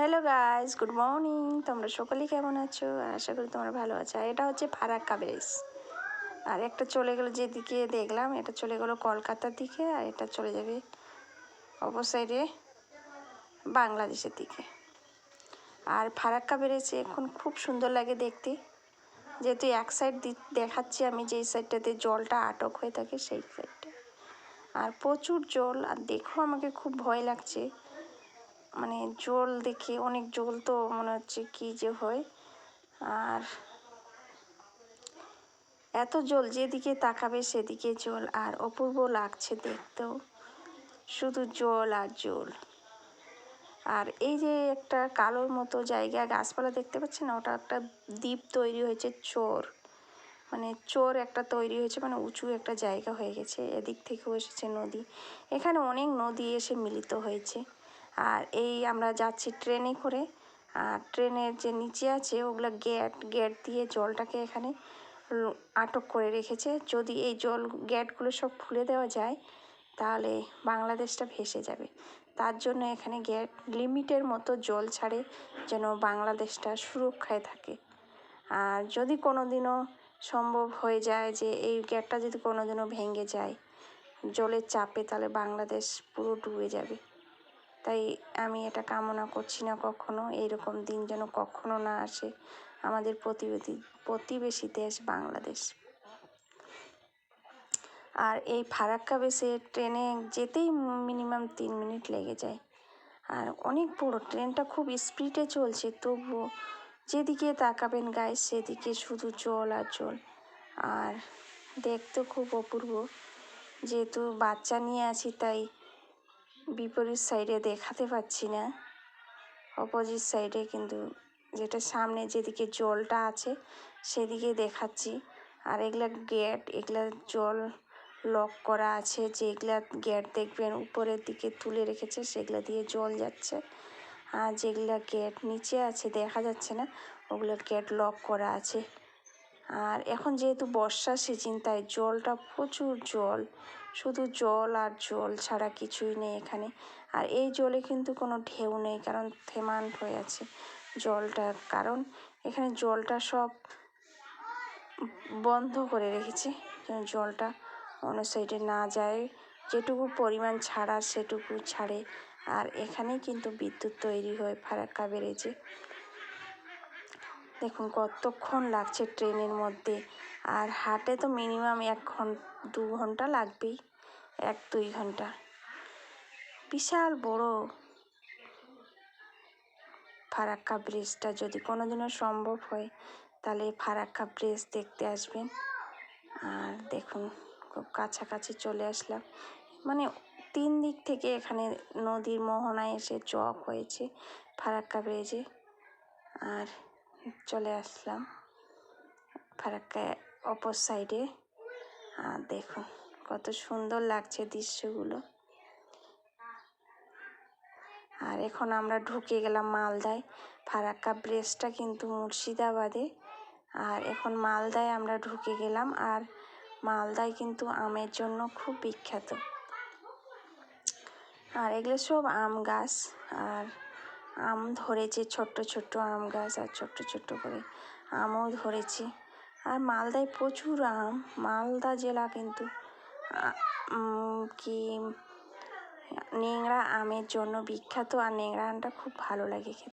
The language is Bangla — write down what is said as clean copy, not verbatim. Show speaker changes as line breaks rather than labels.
Hello guys, good morning. তোমরা সকলেই কেমন আছো? আশা করি তোমরা ভালো আছো। আর এটা হচ্ছে ফারাক্কা ব্রিজ। আর একটা চলে গেলো, যেদিকে দেখলাম এটা চলে গেলো কলকাতার দিকে, আর এটা চলে যাবে অপর সাইডে বাংলাদেশের দিকে। আর ফারাক্কা ব্রিজ এখন খুব সুন্দর লাগে দেখতে, যেহেতু এক সাইড দেখাচ্ছি আমি, যেই সাইডটাতে জলটা আটক হয়ে থাকে সেই সাইডটা। আর প্রচুর জল, আর দেখো আমাকে খুব ভয় লাগছে, মানে জল দেখে, অনেক জল তো মনে হচ্ছে কি যে হয়। আর এত জল, যেদিকে তাকাবে সেদিকে জল, আর অপূর্ব লাগছে দেখতেও, শুধু জল আর জল। আর এই যে একটা কালোর মতো জায়গা, গাছপালা দেখতে পাচ্ছি না, ওটা একটা দ্বীপ তৈরি হয়েছে, মানে চর একটা তৈরি হয়েছে, মানে উঁচু একটা জায়গা হয়ে গেছে। এদিক থেকেও এসেছে নদী, এখানে অনেক নদী এসে মিলিত হয়েছে। আর এই আমরা যাচ্ছি ট্রেনে করে, আর ট্রেনের যে নিচে আছে ওগুলো গেট দিয়ে জলটাকে এখানে আটক করে রেখেছে। যদি এই গেটগুলো সব খুলে দেওয়া যায় তাহলে বাংলাদেশটা ভেসে যাবে। তার জন্য এখানে গেট লিমিটের মতো জল ছাড়ে, যেন বাংলাদেশটা সুরক্ষায় থাকে। আর যদি কোনো দিনও সম্ভব হয়ে যায় যে এই গেটটা যদি কোনো দিনও ভেঙে যায় জলের চাপে, তাহলে বাংলাদেশ পুরো ডুবে যাবে। তাই আমি এটা কামনা করছি না কখনো এইরকম দিন যেন কখনো না আসে আমাদের প্রতিবেশী দেশ বাংলাদেশ। আর এই ফারাক্কা ব্রিজে ট্রেনে যেতেই মিনিমাম 3 মিনিট লেগে যায়। আর অনেক বড়, ট্রেনটা খুব স্পিডে চলছে, তবুও যেদিকে তাকাবেন গাইস সেদিকে শুধু জল আর জল। আর দেখতে খুব অপূর্ব, যেহেতু বাচ্চা নিয়ে আছি তাই বিপরীত সাইডে দেখাতে পাচ্ছি না, অপোজিট সাইডে, কিন্তু যেটা সামনে যেদিকে জলটা আছে সেদিকে দেখাচ্ছি। আর এগুলা গেট, এগুলা জল লক করা আছে, যেগুলা গেট দেখবেন উপরের দিকে তুলে রেখেছে সেগুলা দিয়ে জল যাচ্ছে। আর যেগুলা গেট নিচে আছে দেখা যাচ্ছে না, ওগুলো গেট লক করা আছে। আর এখন যেহেতু বর্ষা সিজন, তাই জলটা প্রচুর জল, শুধু জল আর জল ছাড়া কিছুই নেই এখানে। আর এই জলে কিন্তু কোনো ঢেউ নেই, কারণ থেমান্ট হয়ে আছে জলটা, কারণ এখানে জলটা সব বন্ধ করে রেখেছে যেন জলটা অন্য সাইডে না যায়, যেটুকু পরিমাণ ছাড়ার সেটুকু ছাড়ে। আর এখানেই কিন্তু বিদ্যুৎ তৈরি হয় ফারাক্কা ব্রিজে। দেখুন কতক্ষণ লাগছে ট্রেনের মধ্যে, আর হাটে তো মিনিমাম 2 ঘন্টা লাগবেই, 1-2 ঘন্টা। বিশাল বড় ফারাক্কা ব্রিজটা, যদি কোনোদিনও সম্ভব হয় তাহলে ফারাক্কা ব্রিজ দেখতে আসবেন। আর দেখুন খুব কাছাকাছি চলে আসলাম, মানে 3 দিক থেকে এখানে নদীর মোহনায় এসে চক হয়েছে ফারাক্কা ব্রিজে। আর চলে আসলাম ফারাক্কা অপর সাইডে। আর দেখুন কত সুন্দর লাগছে দৃশ্যগুলো। আর এখন আমরা ঢুকে গেলাম মালদায়। ফারাক্কা ব্রিজটা কিন্তু মুর্শিদাবাদে, আর এখন মালদায় আমরা ঢুকে গেলাম। আর মালদায় কিন্তু আমের জন্য খুব বিখ্যাত। আর এগুলো সব আম গাছ, আর আম ধরেছে, ছোট্ট ছোট্ট আম গাছ, আর ছোট্ট ছোট্ট করে আমও ধরেছে। আর মালদায় প্রচুর আম, মালদা জেলা কিন্তু কি ন্যাংরা আমের জন্য বিখ্যাত। আর ন্যাংরা আমটা খুব ভালো লাগে খেতে।